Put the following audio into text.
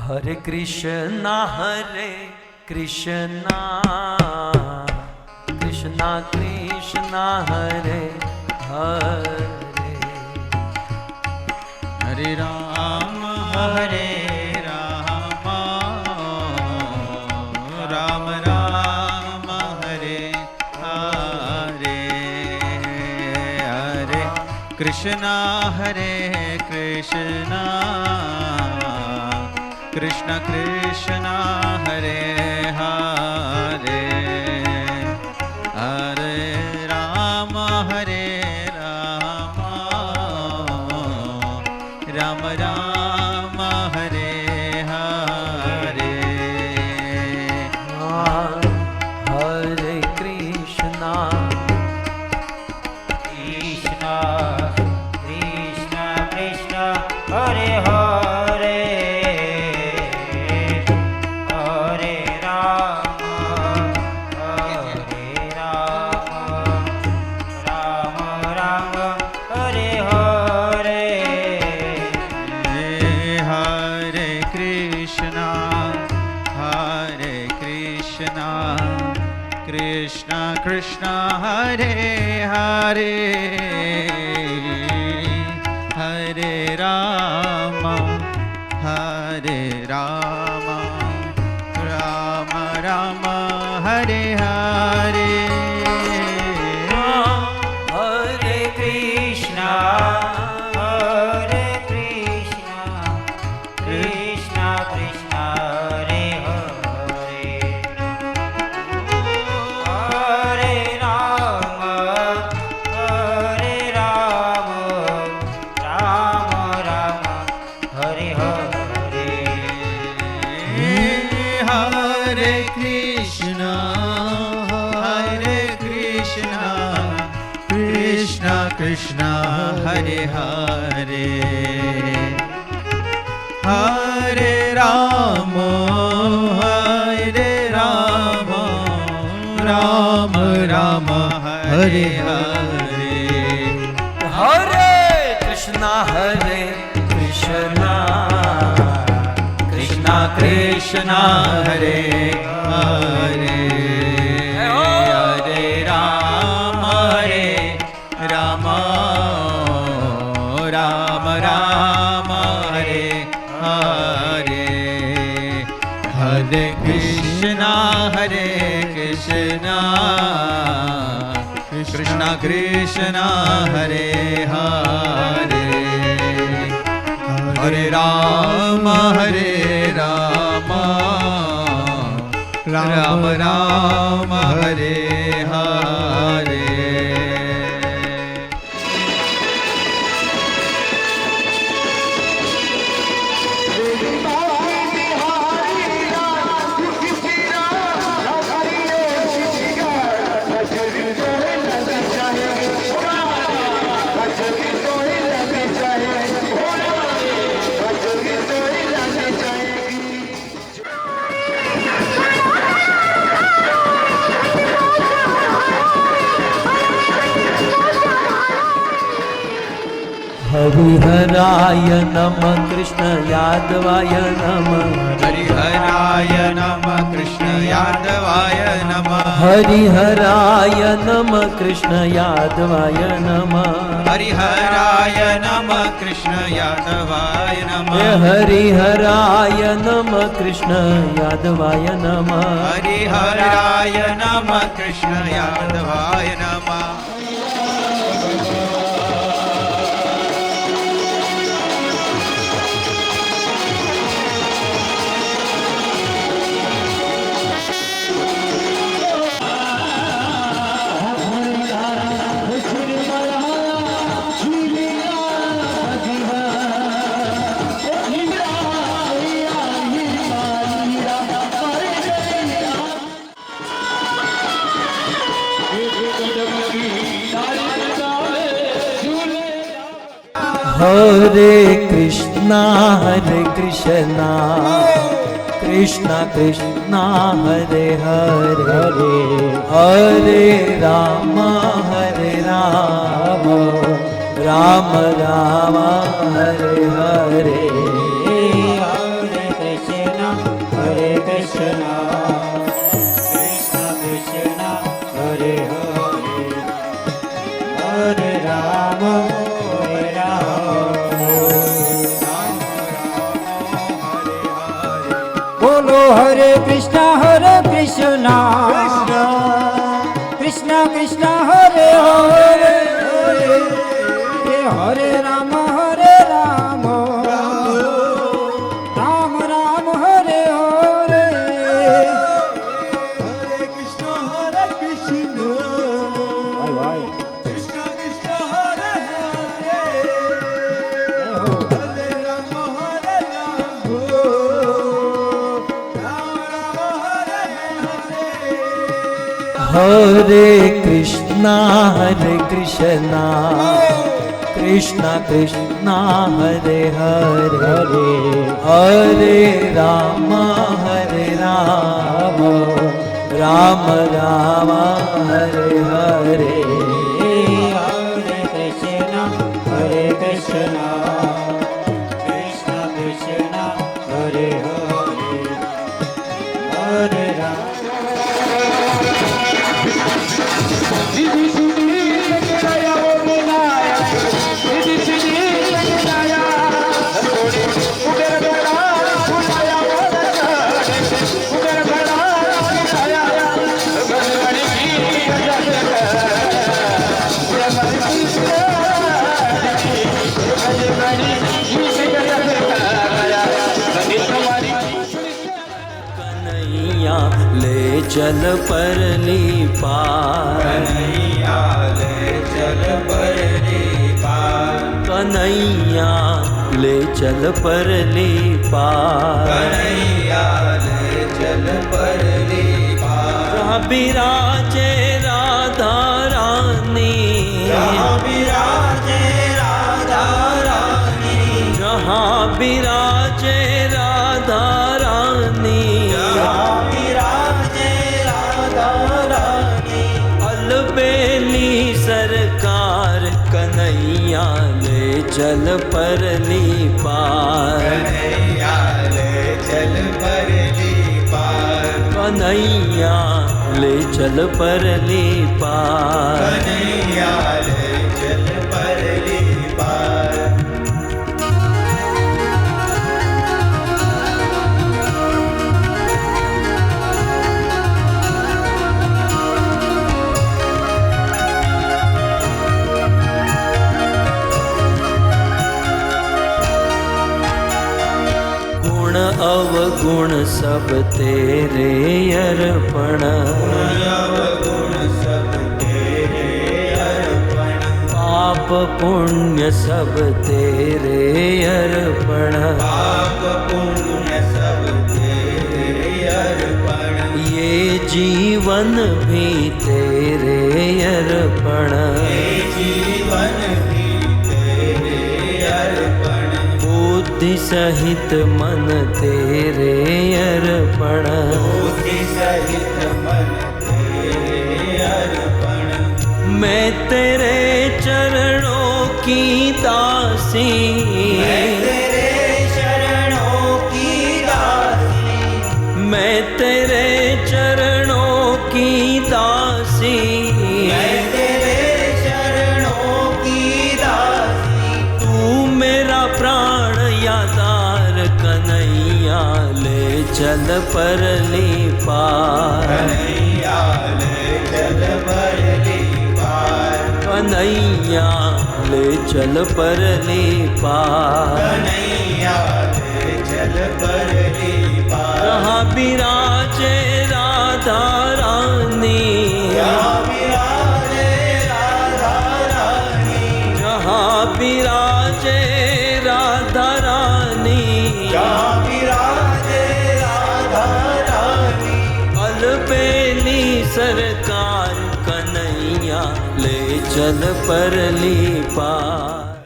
Hare Krishna Krishna Krishna Hare Hare Hare Rama Hare Rama Rama Rama Hare Hare Hare Krishna Hare Krishna Krishna Krishna Hare Hare Hare Rama Hare Rama Rama Rama Hare Hare Hare Krishna Krishna Krishna Krishna Hare Hare Hare Rama Hare Rama Rama Rama Hare Hare Hare Krishna Krishna Krishna Hare Hare Hare Rama Rama Rama Hare Hare Hare Krishna Hare Krishna Krishna Krishna Hare Hare Hare Rama Rama Rama Hare Hare Hare Krishna Krishna Krishna Hare Hare Hare Rama Rama Rama Hare Hare Hare Krishna Krishna Krishna Hare Hare Hare Rama Rama Rama Hare Hare Hare Krishna Krishna Krishna Hare Hare Hare Rama Rama Rama Hare Hare हरिहराय नमः कृष्ण यादवाय नमः हरिहराय नमः कृष्ण यादवाय नमः हरिहराय नमः कृष्ण यादवाय नमः हरिहराय नमः कृष्ण यादवाय नमः हरिहराय नमः कृष्ण यादवाय नमः हरिहराय नमः कृष्ण यादवाय नमः हरे Krishna Krishna Krishna Hare Hare Hare Ram Ram Ram Hare Hare Hare Krishna Krishna Krishna Krishna Hare Hare Hare Rama Hare Rama Bolo Hare Krishna Krishna Krishna Hare Hare Hare Rama Ram Ram Hare Hare Hare Krishna Bye Krishna Krishna Hare Hare Hare Rama Hare Krishna Krishna Krishna Hare Hare Hare Rama Rama Rama Hare Hare Hare Krishna Krishna Krishna Hare Hare Hare Rama Kanhaiya ले चल परली पार कन्हैया ले चल परली पार कन्हैया ले चल परली पार कन्हैया ले चल परली पार जहाँ विराजे राधा रानी जहाँ विराजे राधा रानी जहाँ विराजे राधा रानी जहाँ विराजे राधा रानी अलबेली सरकार कन्हैया ले चल परली पार कन्हैया ले चल परली पार कन्हैया ले चल परली पार कन्हैया ले चल परली पार गुण अवगुण सब तेरे अर्पण गुण सब तेरे अर्पण पाप पुण्य सब तेरे अर्पण पाप पुण्य सब तेरे अर्पण ये जीवन भी तेरे अर्पण ये जीवन भी तेरे अर्पण बुद्धि सहित मन तेरे अर्पण बुद्धि सहित मन तेरे अर्पण मैं तेरे चरणों की दासी मैं तेरे शरणों की दासी मैं तेरे चरणों की दासी मैं तेरे शरणों की दासी तू मेरा प्राण यादार कन्हैया ले चल परली पार कन्हैया ले चल परली पार कन्हैया ले चल परली पार कन्हैया ले चल परली पार जहाँ विराजे राधा रानी जहाँ विराजे राधा रानी जहाँ विराजे राधा रानी जहाँ विराजे राधा रानी अलबेली सरकार कन्हैया ले चल परली पार